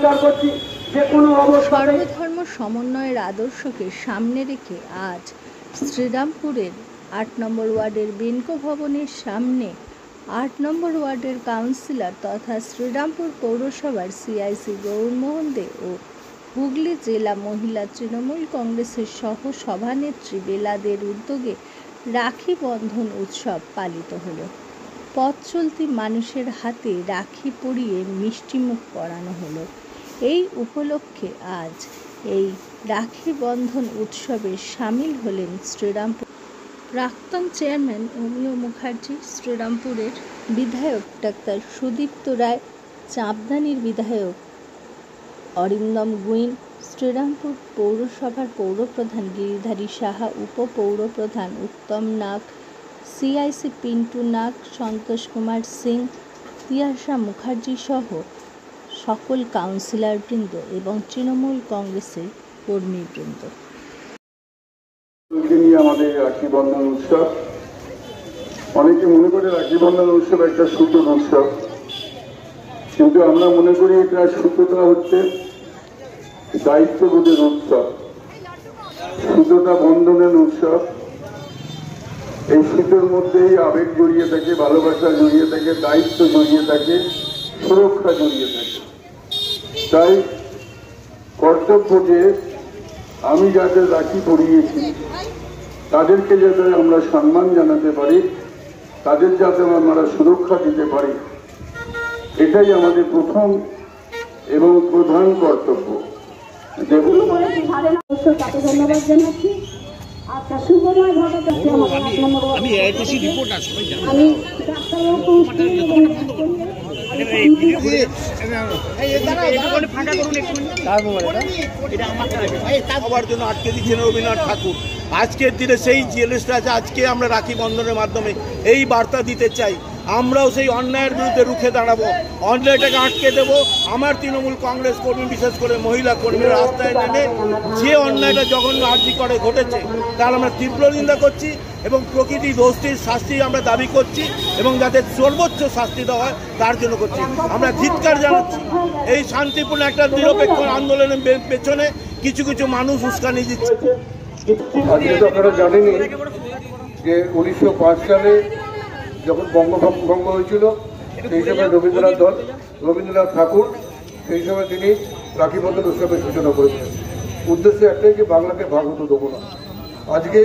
অঙ্গীকার করছি যে কোনো অবস্থায় সর্বধর্ম সমন্বয়ের আদর্শকে সামনে রেখে আজ শ্রীরামপুরের ৮ নম্বর ওয়ার্ডের বেনকো ভবনের সামনে ৮ নম্বর ওয়ার্ডের কাউন্সিলর তথা শ্রীরামপুর পৌরসভার সিআইসি গৌরমোহন দে ও হুগলি জেলা মহিলা তৃণমূল কংগ্রেসের সহ সভানেত্রী বেলাদের উদ্যোগে রাখি বন্ধন উৎসব পালিত হলো। পথ চলতি মানুষের হাতে রাখি পরিয়ে মিষ্টিমুখ করানো হলো। এই উপলক্ষে আজ এই রাখি বন্ধন উৎসবে সামিল হলেন শ্রীরামপুর প্রাক্তন চেয়ারম্যান অমিয় মুখার্জি, শ্রীরামপুরের বিধায়ক ডাক্তার সুদীপ্ত রায়, চাঁপদানির বিধায়ক অরিন্দম গুইন, শ্রীরামপুর পৌরসভার পৌরপ্রধান গিরিধারী সাহা, উপপৌরপ্রধান উত্তম নাগ, সিআইসি পিন্টু নাগ, সন্তোষ কুমার সিং, তিয়াশা মুখার্জি সহ সকল কাউন্সিলরবৃন্দ এবং তৃণমূল কংগ্রেসের কর্মীবৃন্দ। আমাদের রাখি বন্ধন উৎসব, অনেকে মনে করে রাখি বন্ধন উৎসব একটা সুতোর উৎসব, কিন্তু আমরা মনে করি এটা সুতোটা হচ্ছে দায়িত্ববোধের উৎসব, সুতোটা বন্ধনের উৎসব। এই সুতোর মধ্যেই আবেগ জড়িয়ে থাকে, ভালোবাসা জড়িয়ে থাকে, দায়িত্ব জড়িয়ে থাকে, সুরক্ষা জড়িয়ে থাকে। তাই কর্তব্য যে আমি যাদের রাখি পরিয়েছি তাদেরকে যাতে আমরা সম্মান জানাতে পারি, তাদের যাতে আমরা সুরক্ষা দিতে পারি, এটাই আমাদের প্রথম এবং প্রধান কর্তব্য। ধন্যবাদ জানাচ্ছি। আচ্ছা, সুখময় ঘটনাটি আমি সবার জন্য আটকে দিচ্ছেন রবীন্দ্রনাথ ঠাকুর। আজকের দিনে সেই জিনিসটা আছে, আজকে আমরা রাখি বন্ধনের মাধ্যমে এই বার্তা দিতে চাই, আমরাও সেই অন্যায়ের বিরুদ্ধে রুখে দাঁড়াবো, অন্যায়টাকে আটকে দেবো। আমার তৃণমূল কংগ্রেস কর্মী, বিশেষ করে মহিলা কর্মীরা রাস্তায় নেমে যে অন্যায়টা জঘন্য আর্জি করে ঘটেছে তার আমরা তীব্র নিন্দা করছি এবং প্রকৃতি দোষীর শাস্তি আমরা দাবি করছি এবং যাতে সর্বোচ্চ শাস্তি দেওয়া হয় তার জন্য করছি। আমরা ধিক্কার জানাচ্ছি এই শান্তিপূর্ণ একটা নিরপেক্ষ আন্দোলনের পেছনে কিছু কিছু মানুষ উস্কানি দিচ্ছে। আপনারা জানেনই যে 1905 সালে যখন বঙ্গভঙ্গ হয়েছিল, সেই সময় রবীন্দ্রনাথ ঠাকুর সেই সময় তিনি রাখি বন্ধন উৎসবের সূচনা করেছিলেন। উদ্দেশ্য একটাই যে বাংলাকে ভাগ হতে দেবো না। আজকে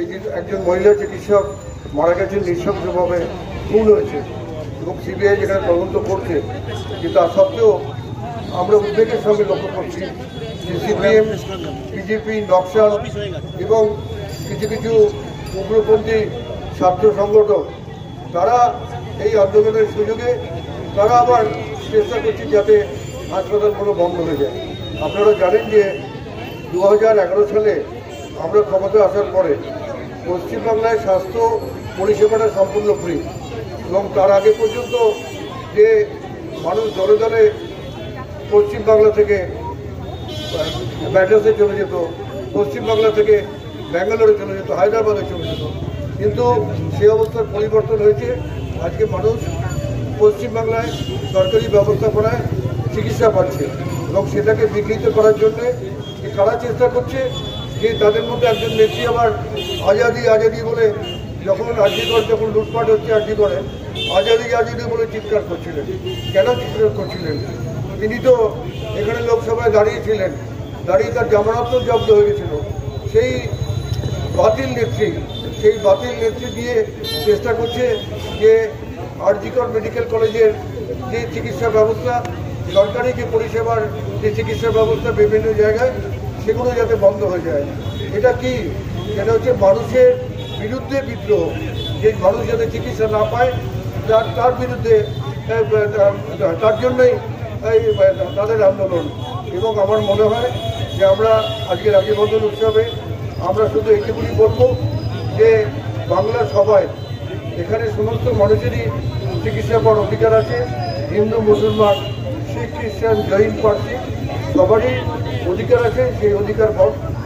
এই যে একজন মহিলা চিকিৎসক মারা গেছেন নৃশংসভাবে, খুন হয়েছে এবং সিবিআই যেখানে তদন্ত করছে, কিন্তু তা সত্ত্বেও আমরা উদ্বেগের সঙ্গে লক্ষ্য করছি যে সিপিএম, বিজেপি, নকশাল এবং কিছু কিছু উগ্রপন্থী ছাত্র সংগঠন তারা এই আন্দোলনের সুযোগে তারা আবার চেষ্টা করছে যাতে হাসপাতালগুলো বন্ধ হয়ে যায়। আপনারা জানেন যে 2011 সালে আমরা ক্ষমতা আসার পরে পশ্চিমবাংলায় স্বাস্থ্য পরিষেবাটা সম্পূর্ণ ফ্রি, এবং তার আগে পর্যন্ত যে মানুষ দলে দলে পশ্চিমবাংলা থেকে ম্যাড্রাসে চলে যেত, পশ্চিমবাংলা থেকে ব্যাঙ্গালোরে চলে যেত, হায়দ্রাবাদে চলে যেত, কিন্তু সে অবস্থার পরিবর্তন হয়েছে। আজকে মানুষ পশ্চিমবাংলায় সরকারি ব্যবস্থাপনায় চিকিৎসা পাচ্ছে এবং সেটাকে বিঘ্নিত করার জন্য কারা চেষ্টা করছে যে তাদের মধ্যে একজন নেত্রী আবার আজাদি আজাদি বলে যখন যখন লুটপাট হচ্ছে আজাদি বলে চিৎকার করছিলেন। কেন চিৎকার করছিলেন? তিনি তো এখানে লোকসভায় দাঁড়িয়েছিলেন, দাঁড়িয়ে তার জামানত জব্দ হয়ে গেছিল। সেই বাতিল নেত্রী দিয়ে চেষ্টা করছে যে আরজিকর মেডিকেল কলেজের যে চিকিৎসা ব্যবস্থা, সরকারি যে পরিষেবার যে চিকিৎসা ব্যবস্থা বিভিন্ন জায়গায়, সেগুলো যাতে বন্ধ হয়ে যায়। এটা কি? এটা হচ্ছে মানুষের বিরুদ্ধে বিদ্রোহ, যে মানুষ যাতে চিকিৎসা না পায় তার বিরুদ্ধে, তার জন্যই তাদের আন্দোলন। এবং আমার মনে হয় যে আমরা আজকে রাখি বন্ধন উৎসবে আমরা শুধু এটুকুনি বলব যে বাংলার সবাই, এখানে সমস্ত মানুষেরই চিকিৎসা পাওয়ার অধিকার আছে। হিন্দু, মুসলমান, শিখ, খ্রিস্টান, জৈন, পার্সি সবারই অধিকার আছে। সেই অধিকার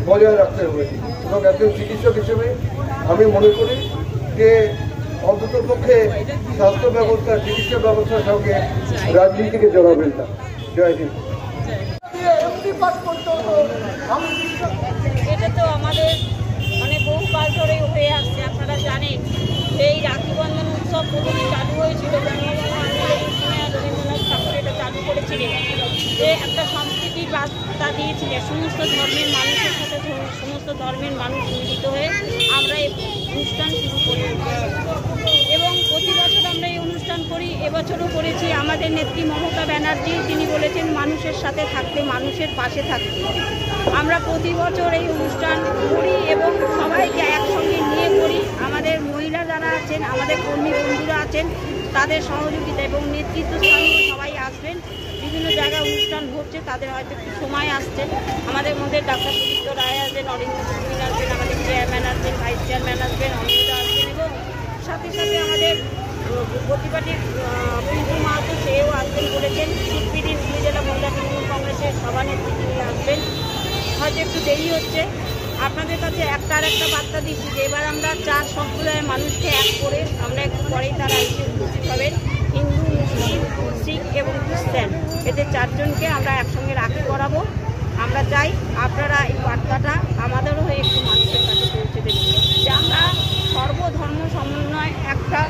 বজায় রাখতে হবে। এবং একজন চিকিৎসক হিসেবে আমি মনে করি যে অন্ততপক্ষে স্বাস্থ্য ব্যবস্থা, চিকিৎসা ব্যবস্থার সঙ্গে রাজনীতিকে জড়াবেন না। জয় হিন্দ। এটা তো আমাদের মানে বহু কাল ধরেই হয়ে আসছে। আপনারা জানেন যে এই রাখি বন্ধন উৎসব প্রথমে চালু হয়েছিল রবীন্দ্রনাথ ঠাকুর এটা চালু করেছিলেন, যে একটা সম্প্রীতির বার্তা দিয়েছিলেন সমস্ত ধর্মের মানুষের সাথে। সমস্ত ধর্মের মানুষ মিলিত হয়ে আমরা এই অনুষ্ঠান শুরু করি এবং প্রতি বছর আমরা এই অনুষ্ঠান করি। এবছরও করেছি। আমাদের নেত্রী মমতা ব্যানার্জি তিনি বলেছেন মানুষের সাথে থাকতে, মানুষের পাশে থাকতে। আমরা প্রতি বছর এই অনুষ্ঠান করি এবং সবাইকে একসঙ্গে নিয়ে করি। আমাদের মহিলা যারা আছেন, আমাদের কর্মী বন্ধুরা আছেন, তাদের সহযোগিতা এবং নেতৃত্ব স্থানীয় সবাই আসবেন। বিভিন্ন জায়গায় অনুষ্ঠান হচ্ছে, তাদের হয়তো একটু সময় আসছে। আমাদের মধ্যে ডাক্তার সুদীপ্ত রায় আসবেন, অরিন্দম চৌধুরী আসবেন, আমাদের চেয়ারম্যান আসবেন, ভাইস চেয়ারম্যান আসবেন, অমিতা আসবেন এবং সাথে সাথে আমাদের প্রতিবাদী পিন্টু মাহাতো সেও আসবেন বলেছেন। শিবপিড়ি হুগলি জেলা মহিলা তৃণমূল কংগ্রেসের সভানেত্রী তিনি আসবেন। হয়তো একটু দেরি হচ্ছে। আপনাদের কাছে একটা বার্তা দিচ্ছি যে এবার আমরা 4 সম্প্রদায়ের মানুষকে এক করে আমরা একটু পরেই তারা এসে উপস্থিত হবেন। হিন্দু, মুসলিম, শিখ এবং খ্রিস্টান, এদের 4 জনকে আমরা একসঙ্গে রাখি করাবো। আমরা চাই আপনারা এই বার্তাটা আমাদেরও হয়ে একটু মানুষের কাছে পৌঁছে দেবেন যে আমরা সর্বধর্ম সমন্বয় একটা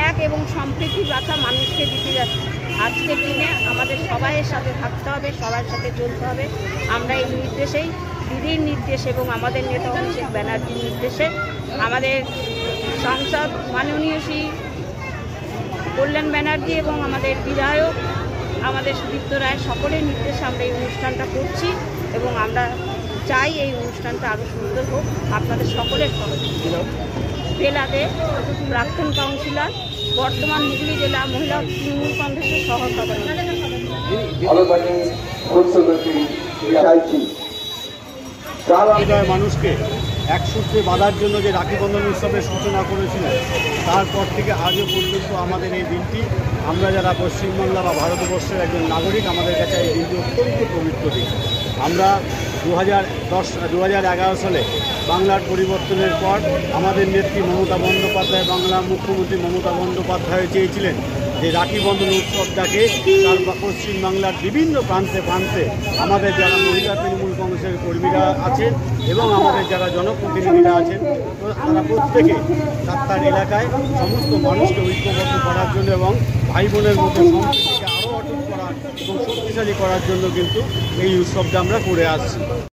এক এবং সম্প্রীতির বার্তা মানুষকে দিতে যাচ্ছি। আজকের দিনে আমাদের সবাইয়ের সাথে থাকতে হবে, সবার সাথে চলতে হবে। আমরা এই নির্দেশেই, দিদির নির্দেশ এবং আমাদের নেতা অভিষেক ব্যানার্জির নির্দেশে, আমাদের সাংসদ মাননীয় শ্রী কল্যাণ ব্যানার্জি এবং আমাদের বিধায়ক আমাদের সুদীপ্ত রায় সকলের নির্দেশে আমরা এই অনুষ্ঠানটা করছি এবং আমরা চাই এই অনুষ্ঠানটা আরও সুন্দর হোক আপনাদের সকলের সহযোগিতা। জেলাতে প্রাক্তন কাউন্সিলর, বর্তমান হুগলি জেলা মহিলা তৃণমূল কংগ্রেসের সহসভাপতি মানুষকে এক সূত্রে বাঁধার জন্য যে রাখি বন্ধন উৎসবের সূচনা করেছিলেন, তারপর থেকে আজও পর্যন্ত আমাদের এই দিনটি, আমরা যারা পশ্চিমবাংলা বা ভারতবর্ষের একজন নাগরিক, আমাদের কাছে এই দিনটি অত্যন্ত পবিত্র দিন। আমরা 2011 সালে বাংলার পরিবর্তনের পর আমাদের নেত্রী মমতা বন্দ্যোপাধ্যায়, বাংলার মুখ্যমন্ত্রী মমতা বন্দ্যোপাধ্যায় চেয়েছিলেন যে রাখি বন্ধন উৎসবটাকে তার পশ্চিমবাংলার বিভিন্ন প্রান্তে প্রান্তে আমাদের যারা মহিলা তৃণমূল কংগ্রেসের কর্মীরা আছেন এবং আমাদের যারা জনপ্রতিনিধিরা আছেন, তারা প্রত্যেকে তার এলাকায় সমস্ত মানুষকে ঐক্যবদ্ধ করার জন্য এবং ভাই বোনের মধ্যে সম্পর্ককে আরও অটুট করা এবং শক্তিশালী করার জন্য কিন্তু এই উৎসবটা আমরা করে আসছি।